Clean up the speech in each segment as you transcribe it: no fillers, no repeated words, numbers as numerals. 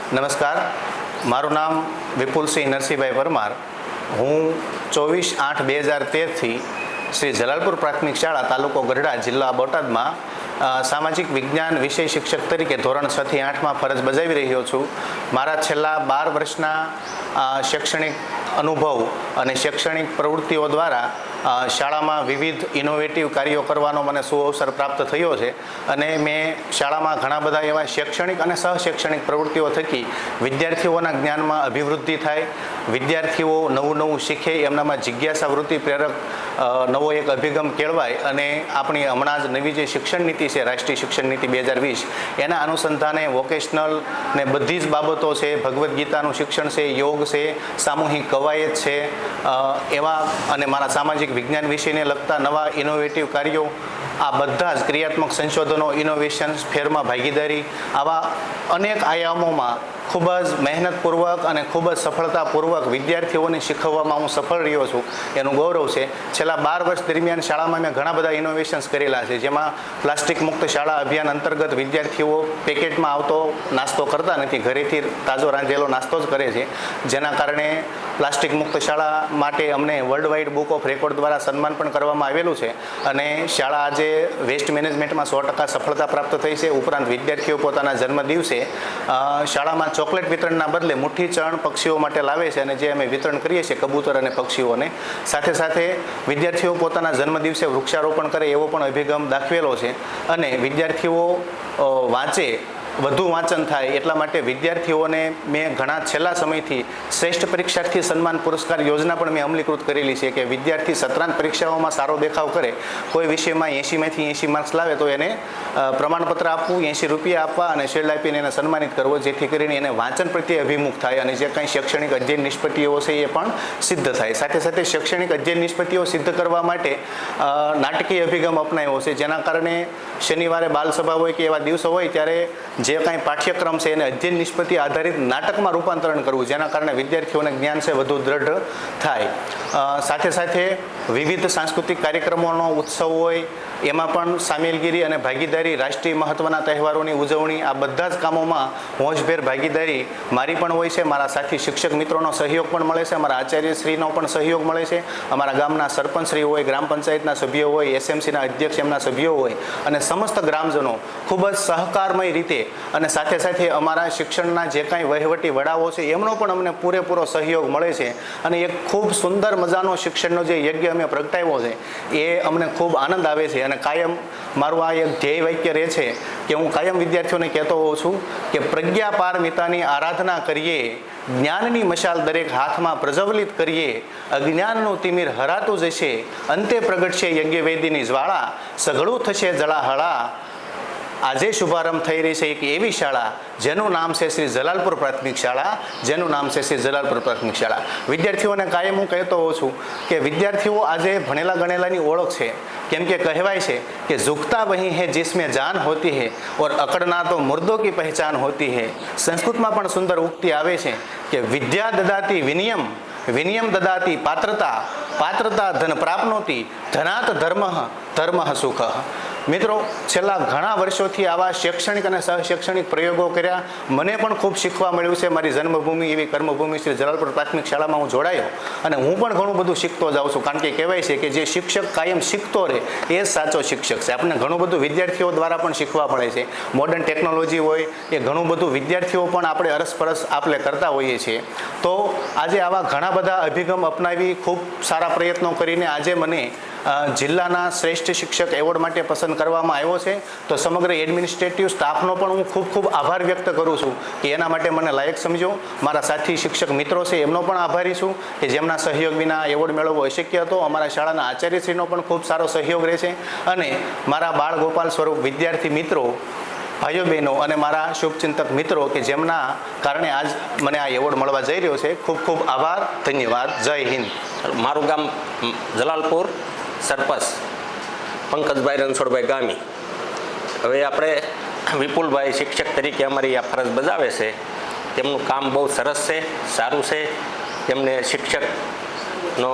નમસ્કાર, મારું નામ વિપુલસિંહ નરસિંહભાઈ પરમાર. હું 24/8/2013થી શ્રી જલાલપુર પ્રાથમિક શાળા તાલુકો ગઢડા જિલ્લા બોટાદમાં સામાજિક વિજ્ઞાન વિષય શિક્ષક તરીકે ધોરણ 6 થી 8માં ફરજ બજાવી રહ્યો છું. મારા છેલ્લા 12 વર્ષના શૈક્ષણિક અનુભવ અને શૈક્ષણિક પ્રવૃત્તિઓ દ્વારા શાળામાં વિવિધ ઇનોવેટિવ કાર્યો કરવાનો મને સુઅવસર પ્રાપ્ત થયો છે અને મેં શાળામાં ઘણા બધા એવા શૈક્ષણિક અને સહશૈક્ષણિક પ્રવૃત્તિઓ થકી વિદ્યાર્થીઓના જ્ઞાનમાં અભિવૃદ્ધિ થાય, વિદ્યાર્થીઓ નવું શીખે, એમનામાં જિજ્ઞાસા વૃત્તિ પ્રેરક નવો એક અભિગમ કેળવાય અને આપણી હમણાં જ નવી જે શિક્ષણ નીતિ છે, રાષ્ટ્રીય શિક્ષણ નીતિ 2020, એના અનુસંધાને વોકેશનલ ને બધી જ બાબતો છે, ભગવદ્ ગીતાનું શિક્ષણ છે, યોગ છે, સામૂહિક કવાયત છે, એવા અને મારા સામાજિક વિજ્ઞાન વિષયને લગતા નવા ઇનોવેટિવ કાર્યો, આ બધા જ ક્રિયાત્મક સંશોધનો, ઇનોવેશન્સ, ફેરમાં ભાગીદારી, આવા અનેક આયામોમાં ખૂબ જ મહેનતપૂર્વક અને ખૂબ જ સફળતાપૂર્વક વિદ્યાર્થીઓને શીખવવામાં હું સફળ રહ્યો છું, એનું ગૌરવ છે. છેલ્લા 12 વર્ષ દરમિયાન શાળામાં મેં ઘણા બધા ઇનોવેશન્સ કરેલા છે, જેમાં પ્લાસ્ટિક મુક્ત શાળા અભિયાન અંતર્ગત વિદ્યાર્થીઓ પેકેટમાં આવતો નાસ્તો કરતા નથી, ઘરેથી તાજો રાંધેલો નાસ્તો જ કરે છે, જેના કારણે પ્લાસ્ટિક મુક્ત શાળા માટે અમને world wide book of record દ્વારા સન્માન પણ કરવામાં આવેલું છે અને શાળા આજે વેસ્ટ મેનેજમેન્ટમાં 100% સફળતા પ્રાપ્ત થઈ છે. ઉપરાંત વિદ્યાર્થીઓ પોતાના જન્મ દિવસે શાળામાં ચોકલેટ વિતરણના બદલે મુઠ્ઠી ચણ પક્ષીઓ માટે લાવે છે અને જે અમે વિતરણ કરીએ છીએ કબૂતર અને પક્ષીઓને. સાથે સાથે વિદ્યાર્થીઓ પોતાના જન્મ દિવસે વૃક્ષારોપણ કરે એવો પણ અભિગમ દાખવેલો છે અને વિદ્યાર્થીઓ વાંચે, વધુ વાંચન થાય એટલા માટે વિદ્યાર્થીઓને મેં ઘણા છેલ્લા સમયથી શ્રેષ્ઠ પરીક્ષાર્થી સન્માન પુરસ્કાર યોજના પણ મેં અમલીકૃત કરેલી છે કે વિદ્યાર્થી સત્રાંત પરીક્ષાઓમાં સારો દેખાવ કરે, કોઈ વિષયમાં 80માંથી 80 માર્ક્સ લાવે તો એને પ્રમાણપત્ર આપવું, 80 રૂપિયા આપવા અને શિલ્ડ આપીને એને સન્માનિત કરવો, જેથી કરીને એને વાંચન પ્રત્યે અભિમુખ થાય અને જે કંઈ શૈક્ષણિક અધ્યયન નિષ્પત્તિઓ છે એ પણ સિદ્ધ થાય. સાથે સાથે શૈક્ષણિક અધ્યયન નિષ્પત્તિઓ સિદ્ધ કરવા માટે નાટકીય અભિગમ અપનાવ્યો છે, જેના કારણે શનિવારે બાલસભા હોય કે એવા દિવસો હોય ત્યારે જે કાંઈ પાઠ્યક્રમ છે એને અધ્યયન નિષ્પત્તિ આધારિત નાટકમાં રૂપાંતરણ કરવું, જેના કારણે વિદ્યાર્થીઓને જ્ઞાન છે વધુ દ્રઢ થાય. સાથે સાથે વિવિધ સાંસ્કૃતિક કાર્યક્રમોનો ઉત્સવ હોય એમાં પણ સામેલગીરી અને ભાગીદારી, રાષ્ટ્રીય મહત્ત્વના તહેવારોની ઉજવણી, આ બધા જ કામોમાં હોંશભેર ભાગીદારી મારી પણ હોય છે. મારા સાથી શિક્ષક મિત્રોનો સહયોગ પણ મળે છે, અમારા આચાર્યશ્રીનો પણ સહયોગ મળે છે, અમારા ગામના સરપંચશ્રી હોય, ગ્રામ પંચાયતના સભ્યો હોય, એસએમસીના અધ્યક્ષ એમના સભ્યો હોય અને સમસ્ત ગ્રામજનો ખૂબ જ સહકારમય રીતે અને સાથે સાથે અમારા શિક્ષણના જે કાંઈ વહીવટી વડાઓ છે એમનો પણ અમને પૂરેપૂરો સહયોગ મળે છે અને એક ખૂબ સુંદર મજાનો શિક્ષણનો જે યજ્ઞ અમે પ્રગટાવ્યો છે એ અમને ખૂબ આનંદ આવે છે. અને કાયમ મારું આ એક ધ્યેય વાક્ય રહે છે કે હું કાયમ વિદ્યાર્થીઓને કહેતો હોઉં છું કે પ્રજ્ઞા પારમિતાની આરાધના કરીએ, જ્ઞાનની મશાલ દરેક હાથમાં પ્રજ્વલિત કરીએ, અજ્ઞાનનું તિમિર હરાતું જશે, અંતે પ્રગટશે યજ્ઞવેદીની જ્વાળા, સઘળું થશે જળાહળા. આજે શુભારંભ થઈ રહી છે એક એવી શાળા જેનું નામ છે શ્રી જલાલપુર પ્રાથમિક શાળા, જેનું નામ છે શ્રી જલાલપુર પ્રાથમિક શાળા. વિદ્યાર્થીઓને કાયમ હું કહેતો હોઉં છું કે વિદ્યાર્થીઓ આજે ભણેલા ગણેલાની ઓળખ છે, કેમ કે કહેવાય છે કે ઝુકતા વહી હૈ જિસમેं જાન હોતી હૈ ઓર અકડના તો મુર્દો કી પહેચાન હોતી હૈ. સંસ્કૃતમાં પણ સુંદર ઉક્તિ આવે છે કે વિદ્યા દદાતી વિનિયમ, વિનિયમ દદાતી પાત્રતા, પાત્રતા ધન પ્રાપ્નોતિ, ધનાત ધર્મ, ધર્મ સુખ. મિત્રો, છેલ્લા ઘણા વર્ષોથી આવા શૈક્ષણિક અને સહશૈક્ષણિક પ્રયોગો કર્યા, મને પણ ખૂબ શીખવા મળ્યું છે. મારી જન્મભૂમિ એવી કર્મભૂમિ શ્રી જલાલપુર પ્રાથમિક શાળામાં હું જોડાયો અને હું પણ ઘણું બધું શીખતો જાઉં છું, કારણ કે કહેવાય છે કે જે શિક્ષક કાયમ શીખતો રહે એ જ સાચો શિક્ષક છે. આપણને ઘણું બધું વિદ્યાર્થીઓ દ્વારા પણ શીખવા મળે છે. મોડર્ન ટેકનોલોજી હોય એ ઘણું બધું વિદ્યાર્થીઓ પણ આપણે અરસપરસ આપણે કરતા હોઈએ છીએ. તો આજે આવા ઘણા બધા અભિગમ અપનાવી ખૂબ સારા પ્રયત્નો કરીને આજે મને જિલ્લાના શ્રેષ્ઠ શિક્ષક એવોર્ડ માટે પસંદ કરવામાં આવ્યો છે. તો સમગ્ર એડમિનિસ્ટ્રેટિવ સ્ટાફનો પણ હું ખૂબ ખૂબ આભાર વ્યક્ત કરું છું કે એના માટે મને લાયક સમજો. મારા સાથી શિક્ષક મિત્રો છે એમનો પણ આભારી છું કે જેમના સહયોગ વિના એવોર્ડ મેળવવો અશક્ય હતો. અમારા શાળાના આચાર્યશ્રીનો પણ ખૂબ સારો સહયોગ રહે છે અને મારા બાળ ગોપાલ સ્વરૂપ વિદ્યાર્થી મિત્રો, ભાઈઓ બહેનો અને મારા શુભચિંતક મિત્રો કે જેમના કારણે આજ મને આ એવોર્ડ મળવા જઈ રહ્યો છે. ખૂબ ખૂબ આભાર, ધન્યવાદ, જય હિન્દ. મારું ગામ જલાલપુર, સરપંચ પંકજભાઈ રણછોડભાઈ ગામી. હવે આપણે વિપુલભાઈ શિક્ષક તરીકે અમારી આ ફરજ બજાવે છે, તેમનું કામ બહુ સરસ છે, સારું છે. તેમને શિક્ષકનો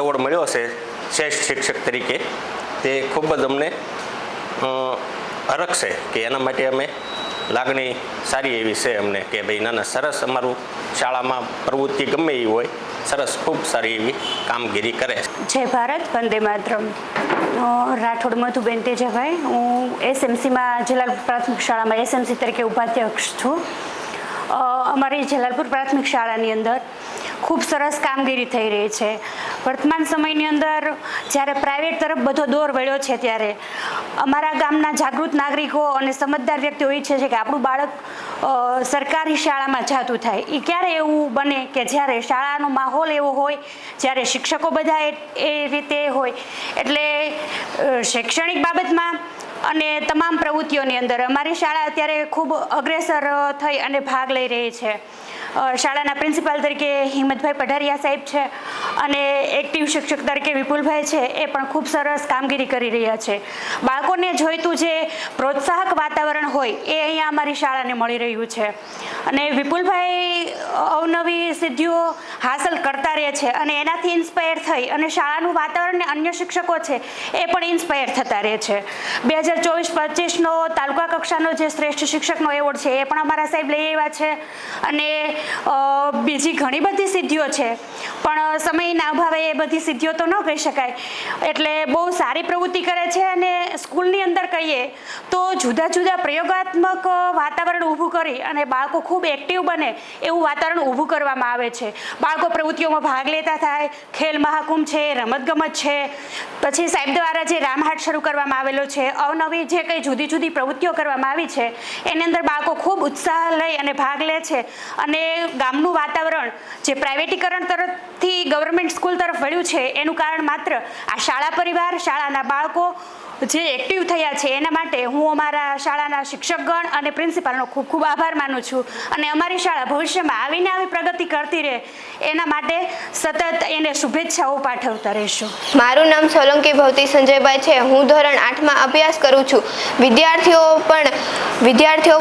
એવોર્ડ મળ્યો છે શ્રેષ્ઠ શિક્ષક તરીકે, તે ખૂબ જ અમને હરખ છે કે એના માટે અમે લાગણી સારી એવી છે અમને કે ભાઈ ના સરસ અમારું શાળામાં પ્રવૃત્તિ ગમે એવી હોય સરસ ખૂબ સારી એવી કામગીરી કરે છે. જય ભારત, વંદે માતરમ. રાઠોડ મધુબેન તેજાભાઈ. હું એસએમસીમાં જલાલપુર પ્રાથમિક શાળામાં એસએમસી તરીકે ઉપાધ્યક્ષ છું. અમારી જલાલપુર પ્રાથમિક શાળાની અંદર ખૂબ સરસ કામગીરી થઈ રહી છે. વર્તમાન સમયની અંદર જ્યારે પ્રાઇવેટ તરફ બધો દોર વળ્યો છે ત્યારે અમારા ગામના જાગૃત નાગરિકો અને સમજદાર વ્યક્તિઓ ઈચ્છે છે કે આપણું બાળક સરકારી શાળામાં જાતું થાય. એ ક્યારે એવું બને કે જ્યારે શાળાનો માહોલ એવો હોય, જ્યારે શિક્ષકો બધા એ રીતે હોય. એટલે શૈક્ષણિક બાબતમાં અને તમામ પ્રવૃત્તિઓની અંદર અમારી શાળા અત્યારે ખૂબ અગ્રેસર થઈ અને ભાગ લઈ રહી છે. શાળાના પ્રિન્સિપાલ તરીકે હિંમતભાઈ પઢારિયા સાહેબ છે અને એક્ટિવ શિક્ષક તરીકે વિપુલભાઈ છે, એ પણ ખૂબ સરસ કામગીરી કરી રહ્યા છે. બાળકોને જોઈતું જે પ્રોત્સાહક વાતાવરણ હોય એ અહીંયા અમારી શાળાને મળી રહ્યું છે. અને વિપુલભાઈ અવનવી સિદ્ધિઓ હાંસલ કરતા રહે છે અને એનાથી ઇન્સ્પાયર થઈ અને શાળાનું વાતાવરણ ને અન્ય શિક્ષકો છે એ પણ ઇન્સ્પાયર થતા રહે છે. 2024-25નો તાલુકા કક્ષાનો જે શ્રેષ્ઠ શિક્ષકનો એવોર્ડ છે એ પણ અમારા સાહેબ લઈ આવ્યા છે. અને બીજી ઘણી બધી સિદ્ધિઓ છે, પણ સમયના અભાવે એ બધી સિદ્ધિઓ તો ન કહી શકાય. એટલે બહુ સારી પ્રવૃત્તિ કરે છે. અને સ્કૂલની અંદર કહીએ તો જુદા જુદા પ્રયોગાત્મક વાતાવરણ ઊભું કરી અને બાળકો ખૂબ એક્ટિવ બને એવું વાતાવરણ ઊભું કરવામાં આવે છે. બાળકો પ્રવૃત્તિઓમાં ભાગ લેતા થાય. ખેલ મહાકુંભ છે, રમતગમત છે, પછી સાહેબ દ્વારા જે રામહાટ શરૂ કરવામાં આવેલો છે, અવનવી જે કંઈ જુદી જુદી પ્રવૃત્તિઓ કરવામાં આવી છે એની અંદર બાળકો ખૂબ ઉત્સાહ લઈ અને ભાગ લે છે. અને ગામનું વાતાવરણ જે પ્રાઇવેટીકરણ તરફથી ગવર્મેન્ટ સ્કૂલ તરફ વળ્યું છે એનું કારણ માત્ર આ શાળા પરિવાર, શાળાના બાળકો જે એક્ટિવ થયા છે એના માટે હું અમારા શાળાના શિક્ષકગણ અને પ્રિન્સિપાલનો ખૂબ ખૂબ આભાર માનું છું. અને અમારી શાળા ભવિષ્યમાં આવીને આવી પ્રગતિ કરતી રહે એના માટે સતત એને શુભેચ્છાઓ પાઠવતા રહીશું. મારું નામ સોલંકી ભવતી સંજયભાઈ છે. હું ધોરણ 8માં અભ્યાસ કરું છું. વિદ્યાર્થીઓ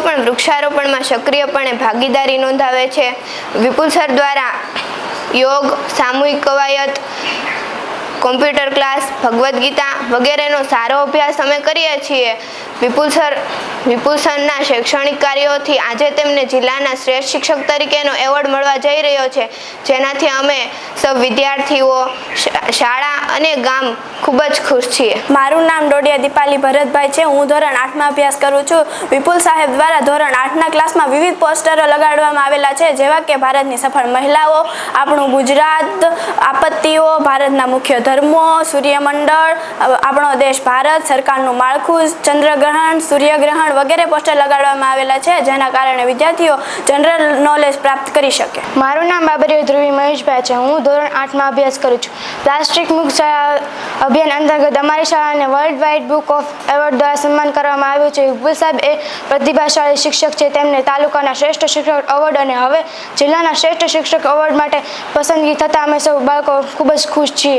પણ વૃક્ષારોપણમાં સક્રિયપણે ભાગીદારી નોંધાવે છે. વિપુલ સર દ્વારા યોગ, સામૂહિક કવાયત, કોમ્પ્યુટર ક્લાસ, ભગવદ્ ગીતા વગેરેનો સારો અભ્યાસ અમે કરીએ છીએ. વિપુલ સરના શૈક્ષણિક કાર્યોથી આજે તેમને જિલ્લાના શ્રેષ્ઠ શિક્ષક તરીકેનો એવોર્ડ મળવા જઈ રહ્યો છે, જેનાથી અમે સૌ વિદ્યાર્થીઓ, શાળા અને ગામ ખૂબ જ ખુશ છીએ. મારું નામ ડોડિયા દીપાલી ભરતભાઈ છે. હું ધોરણ 8માં અભ્યાસ કરું છું. વિપુલ સાહેબ દ્વારા ધોરણ 8ના ક્લાસમાં વિવિધ પોસ્ટરો લગાડવામાં આવેલા છે, જેવા કે ભારતની સફળ મહિલાઓ, આપણું ગુજરાત, આપત્તિઓ, ભારતના મુખ્ય ધર્મો, સૂર્યમંડળ, આપણો દેશ ભારત, સરકારનું માળખું, ચંદ્રગ્રહણ, સૂર્યગ્રહણ વગેરે પોસ્ટર લગાડવામાં આવેલા છે, જેના કારણે વિદ્યાર્થીઓ જનરલ નોલેજ પ્રાપ્ત કરી શકે. મારું નામ બાબરીયો ધ્રુવી મહેશભાઈ છે. હું ધોરણ 8માં અભ્યાસ કરું છું. પ્લાસ્ટિક મુક્ત શાળા અભિયાન અંતર્ગત અમારી શાળાને world wide book of award દ્વારા સન્માન કરવામાં આવ્યું છે. વિપુલ સાહેબ એ પ્રતિભાશાળી શિક્ષક છે. તેમને તાલુકાના શ્રેષ્ઠ શિક્ષક એવોર્ડ અને હવે જિલ્લાના શ્રેષ્ઠ શિક્ષક એવોર્ડ માટે પસંદગી થતાં અમે સૌ બાળકો ખૂબ જ ખુશ છીએ.